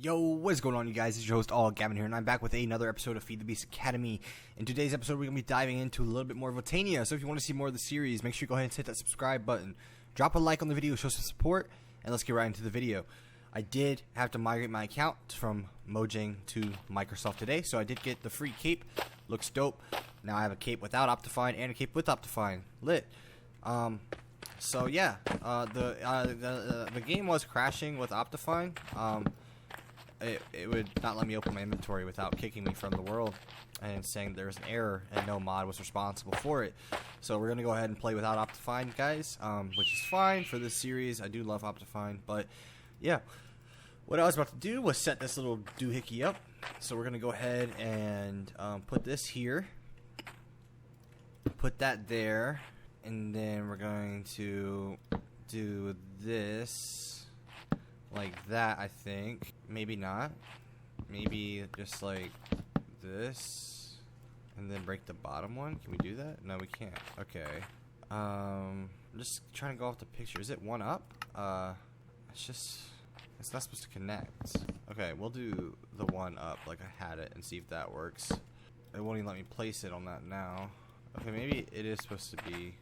Yo, what is going on, you guys? It's your host, Gavin here, and I'm back with another episode of FTB Academy. In today's episode, we're going to be diving into a little bit more of Botania. So if you want to see more of the series, make sure you go ahead and hit that subscribe button. Drop a like on the video, show some support, and let's get right into the video. I did have to migrate my account from Mojang to Microsoft today, so I did get the free cape. Looks dope. Now I have a cape without Optifine and a cape with Optifine. Lit. So yeah, the game was crashing with Optifine. It would not let me open my inventory without kicking me from the world and saying there was an error and no mod was responsible for it. So we're gonna go ahead and play without Optifine, guys, which is fine for this series. I do love Optifine, but yeah, what I was about to do was set this little doohickey up. So we're gonna go ahead and put this here, put that there, and then we're going to do this like that, I think. Maybe not. Maybe just like this, and then break the bottom one. Can we do that? No, we can't. Okay. I'm just trying to go off the picture. Is it one up? It's not supposed to connect. Okay, we'll do the one up like I had it and see if that works. It won't even let me place it on that now. Okay, maybe it is supposed to be.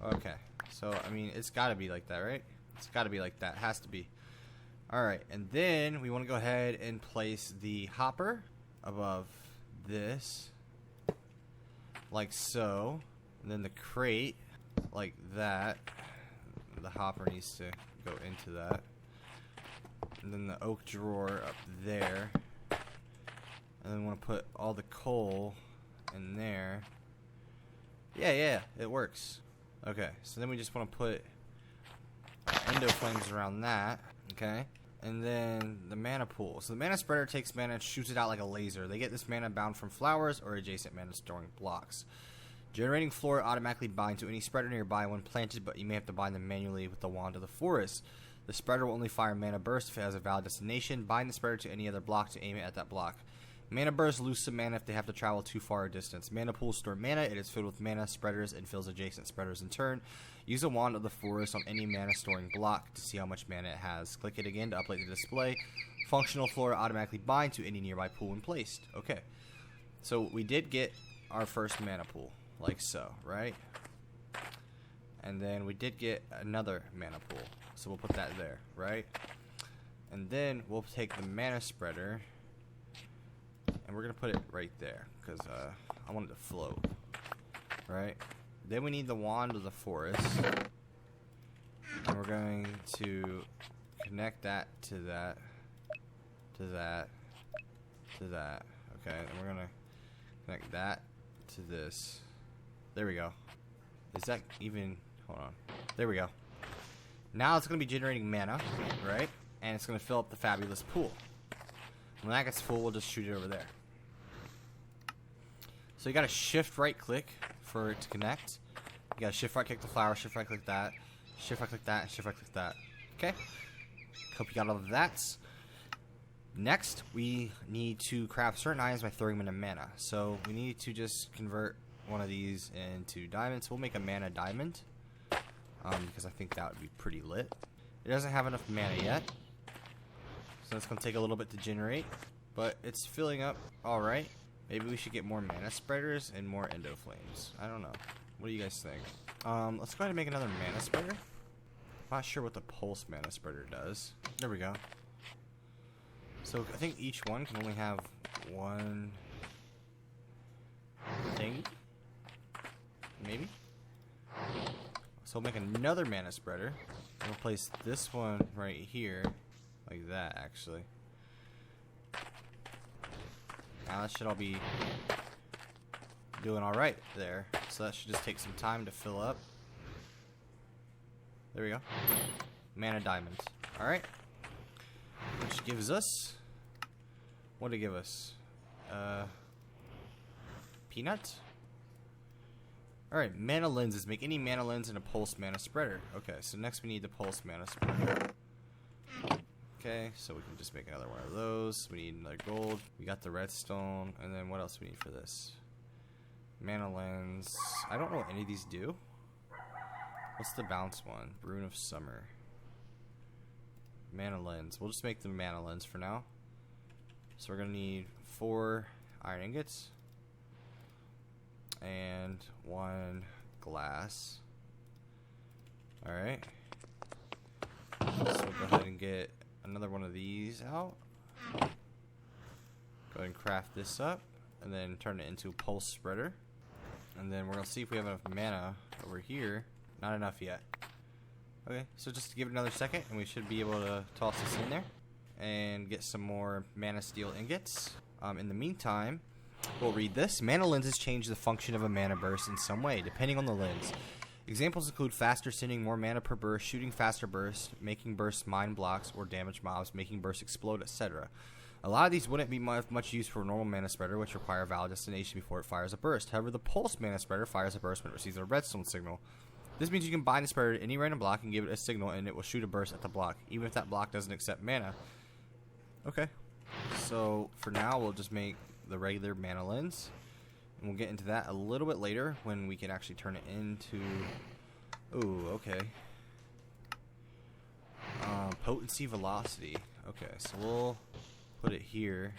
Okay, so I mean, it's gotta be like that, right? It's gotta be like that. Has to be. Alright, and then we want to go ahead and place the hopper above this, like so, and then the crate, like that. The hopper needs to go into that, and then the oak drawer up there, and then we want to put all the coal in there. Yeah, it works. Okay, so then we just want to put Endoflames around that. Okay, and then the mana pool. So the mana spreader takes mana and shoots it out like a laser. They get this mana bound from flowers or adjacent mana storing blocks. Generating flora automatically bind to any spreader nearby when planted, but you may have to bind them manually with the wand of the forest. The spreader will only fire mana burst if it has a valid destination. Bind the spreader to any other block to aim it at that block. Mana burst lose some mana if they have to travel too far a distance. Mana pools store mana. It is filled with mana spreaders and fills adjacent spreaders in turn. Use a wand of the forest on any mana storing block to see how much mana it has. Click it again to update the display. Functional flora automatically bind to any nearby pool when placed. Okay, so we did get our first mana pool, like so, right? And then we did get another mana pool, so we'll put that there, right? And then we'll take the mana spreader and we're gonna put it right there because I want it to float, right? Then we need the wand of the forest, and we're going to connect that to that, to that, to that. Okay, and we're gonna connect that to this. There we go. Is that even? Hold on. There we go. Now it's gonna be generating mana, right? And it's gonna fill up the fabulous pool. When that gets full, we'll just shoot it over there. So you gotta shift right click for it to connect. You gotta shift right click the flower, shift right click that, shift right click that, and shift right click that. Okay? Hope you got all of that. Next, we need to craft certain items by throwing them into mana. So we need to just convert one of these into diamonds. We'll make a mana diamond, because I think that would be pretty lit. It doesn't have enough mana yet, so it's gonna take a little bit to generate, but it's filling up alright. Maybe we should get more mana spreaders and more Endoflames. I don't know. What do you guys think? Let's go ahead and make another mana spreader. I'm not sure what the pulse mana spreader does. There we go. So I think each one can only have one thing. Maybe? So we'll make another mana spreader. And we'll place this one right here. Like that, actually. Now that should all be doing alright there. So that should just take some time to fill up. There we go. Mana diamonds. Alright. Which gives us... what did it give us? Peanut? Alright, mana lenses. Make any mana lens in a pulse mana spreader. Okay, so next we need the pulse mana spreader. Okay, so we can just make another one of those. We need another gold. We got the redstone. And then what else we need for this? Mana lens. I don't know what any of these do. What's the bounce one? Rune of Summer. Mana lens. We'll just make the mana lens for now. So we're gonna need 4 iron ingots and 1 glass. Alright. So we'll go ahead and get another one of these out. Go ahead and craft this up and then turn it into a pulse spreader. And then we're gonna see if we have enough mana over here. Not enough yet. Okay, so just to give it another second and we should be able to toss this in there and get some more mana steel ingots. In the meantime, we'll read this. Mana lenses change the function of a mana burst in some way, depending on the lens. Examples include faster sending more mana per burst, shooting faster bursts, making bursts mine blocks or damage mobs, making bursts explode, etc. A lot of these wouldn't be much use for a normal mana spreader, which require a valid destination before it fires a burst. However, the pulse mana spreader fires a burst when it receives a redstone signal. This means you can bind the spreader to any random block and give it a signal, and it will shoot a burst at the block, even if that block doesn't accept mana. Okay, so for now we'll just make the regular mana lens, and we'll get into that a little bit later when we can actually turn it into, ooh, okay, potency velocity. Okay, so we'll put it here.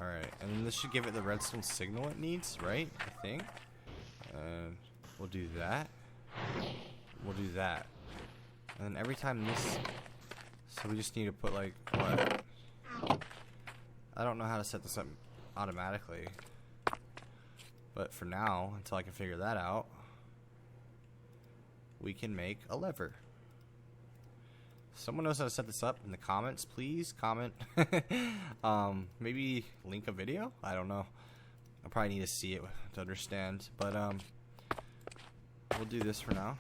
Alright, and then this should give it the redstone signal it needs, right? I think. And we'll do that. We'll do that. And then every time this, so we just need to put like, what? I don't know how to set this up automatically, but for now, until I can figure that out, we can make a lever. Someone knows how to set this up in the comments, please comment. Maybe link a video, I don't know. I probably need to see it to understand, but we'll do this for now.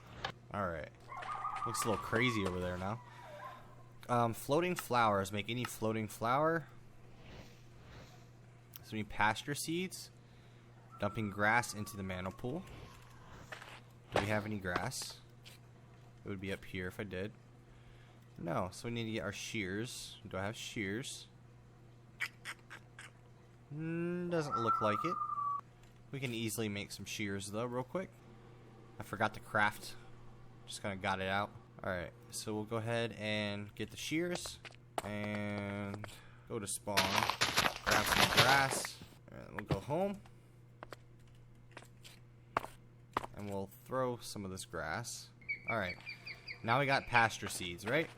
Alright, looks a little crazy over there now. Floating flowers, make any floating flower. So we need pasture seeds. Dumping grass into the mana pool. Do we have any grass? It would be up here if I did. No, so we need to get our shears. Do I have shears? Doesn't look like it. We can easily make some shears though, real quick. I forgot to craft. Just kind of got it out. Alright, so we'll go ahead and get the shears. And go to spawn. Grab some grass. And we'll go home. And we'll throw some of this grass. Alright, now we got pasture seeds, right?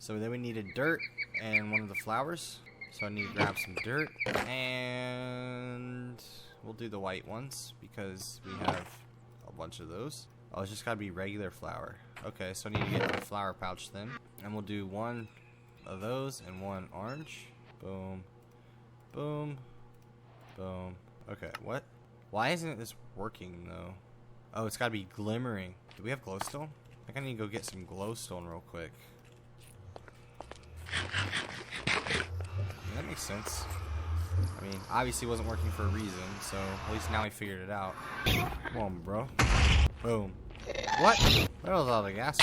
So then we needed dirt and one of the flowers. So I need to grab some dirt. And we'll do the white ones because we have a bunch of those. Oh, it's just gotta be regular flour. Okay, so I need to get the flower pouch then. And we'll do one of those and one orange. Boom. Boom. Boom. Okay, what? Why isn't this working though? Oh, it's gotta be glimmering. Do we have glowstone? I think I need to go get some glowstone real quick. That makes sense. I mean, obviously it wasn't working for a reason, so at least now we figured it out. Come on, bro. Boom. What? Where was all the gas?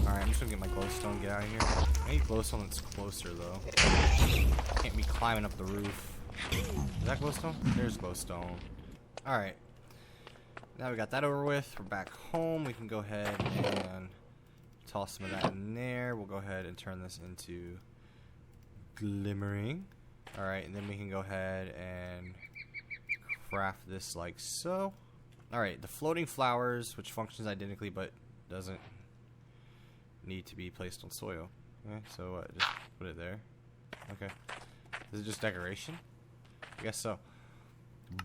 Alright, I'm just gonna get my glowstone and get out of here. I need glowstone that's closer, though. Can't be climbing up the roof. Is that glowstone? There's glowstone. Alright. Now we got that over with. We're back home. We can go ahead and toss some of that in there. We'll go ahead and turn this into glimmering. Alright, and then we can go ahead and craft this like so. Alright, the floating flowers, which functions identically but doesn't need to be placed on soil. Okay, so just put it there. Okay. Is it just decoration? I guess so.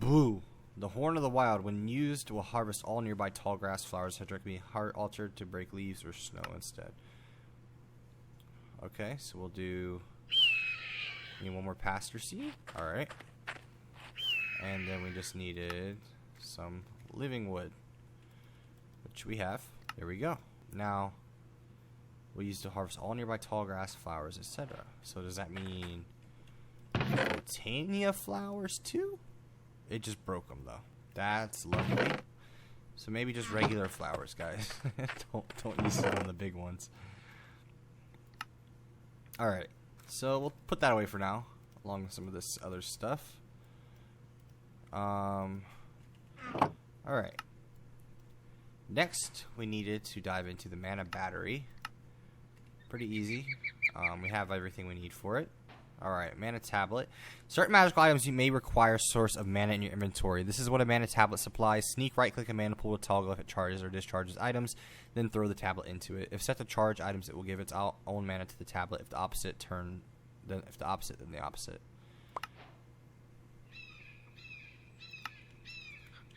Boo! The Horn of the Wild, when used, will harvest all nearby tall grass flowers that can be altered to break leaves or snow instead. Okay, so we'll do... Need one more pasture seed. Alright. And then we just needed some living wood, which we have. There we go. Now, we'll use to harvest all nearby tall grass, flowers, etc. So does that mean Botania flowers too? It just broke them though. That's lovely. So maybe just regular flowers, guys. don't use some of the big ones. Alright. So we'll put that away for now, along with some of this other stuff. Alright. Next, we needed to dive into the mana battery. Pretty easy. We have everything we need for it. Alright, mana tablet. Certain magical items you may require a source of mana in your inventory. This is what a mana tablet supplies. Sneak right-click a mana pool to toggle if it charges or discharges items, then throw the tablet into it. If set to charge items, it will give its own mana to the tablet. If the opposite, then the opposite.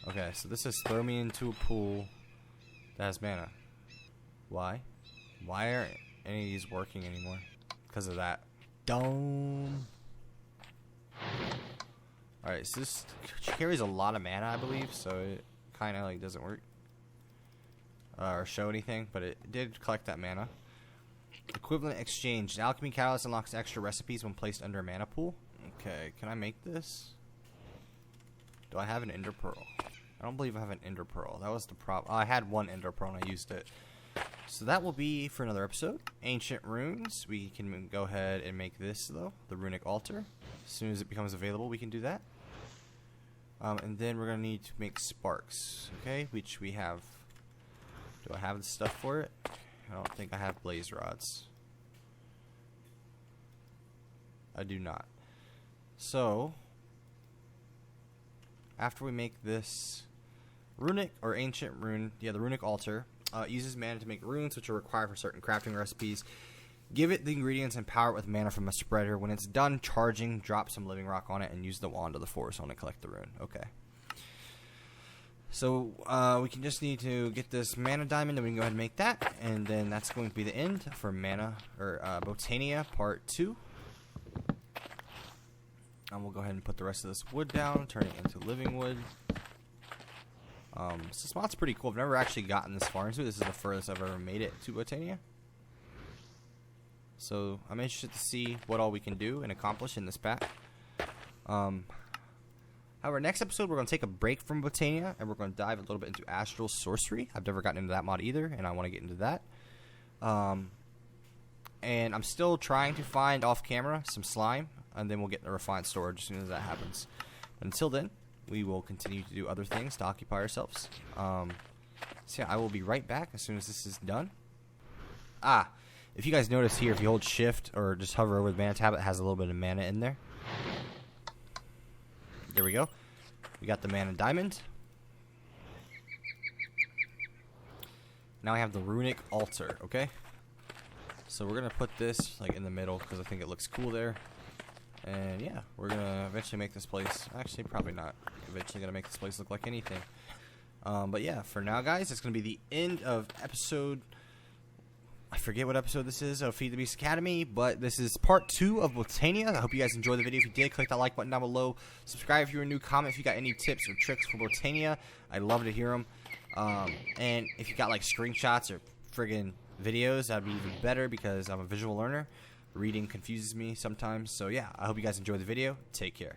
Okay, so this is throw me into a pool that has mana. Why? Why aren't any of these working anymore? Because of that. Dome. Alright, so this carries a lot of mana, I believe, so it kind of like doesn't work or show anything, but it did collect that mana. Equivalent exchange. The alchemy catalyst unlocks extra recipes when placed under a mana pool. Okay, can I make this? Do I have an ender pearl? I don't believe I have an ender pearl. That was the problem. Oh, I had one ender pearl and I used it. So that will be for another episode. Ancient runes. We can go ahead and make this, though. The runic altar. As soon as it becomes available, we can do that. And then we're going to need to make sparks. Okay, which we have. Do I have the stuff for it? I don't think I have blaze rods. I do not. So, after we make this runic or ancient rune, the runic altar, uses mana to make runes, which are required for certain crafting recipes. Give it the ingredients and power it with mana from a spreader. When it's done charging, drop some living rock on it and use the wand of the forest on to collect the rune. Okay. So we can just need to get this mana diamond, and we can go ahead and make that. And then that's going to be the end for mana or Botania Part 2. And we'll go ahead and put the rest of this wood down, turn it into living wood. So this spot's pretty cool. I've never actually gotten this far into it. This is the furthest I've ever made it to Botania. So I'm interested to see what all we can do and accomplish in this pack. However, next episode we're going to take a break from Botania and we're going to dive a little bit into astral sorcery. I've never gotten into that mod either, and I want to get into that. And I'm still trying to find off camera some slime, and then we'll get the refined storage as soon as that happens. But until then, we will continue to do other things to occupy ourselves. So yeah, I will be right back as soon as this is done. If you guys notice here, if you hold shift or just hover over the mana tab, it has a little bit of mana in there. There we go. We got the mana diamond. Now I have the runic altar, okay? So we're going to put this like in the middle because I think it looks cool there. And yeah, we're going to eventually make this place, actually probably not eventually going to make this place look like anything. But yeah, for now guys, it's going to be the end of episode, I forget what episode this is of FTB Academy, but this is part 2 of Botania. I hope you guys enjoyed the video. If you did, click that like button down below. Subscribe if you're a new, comment if you got any tips or tricks for Botania. I'd love to hear them. And if you got like screenshots or friggin' videos, that'd be even better because I'm a visual learner. Reading confuses me sometimes. So yeah, I hope you guys enjoyed the video. Take care.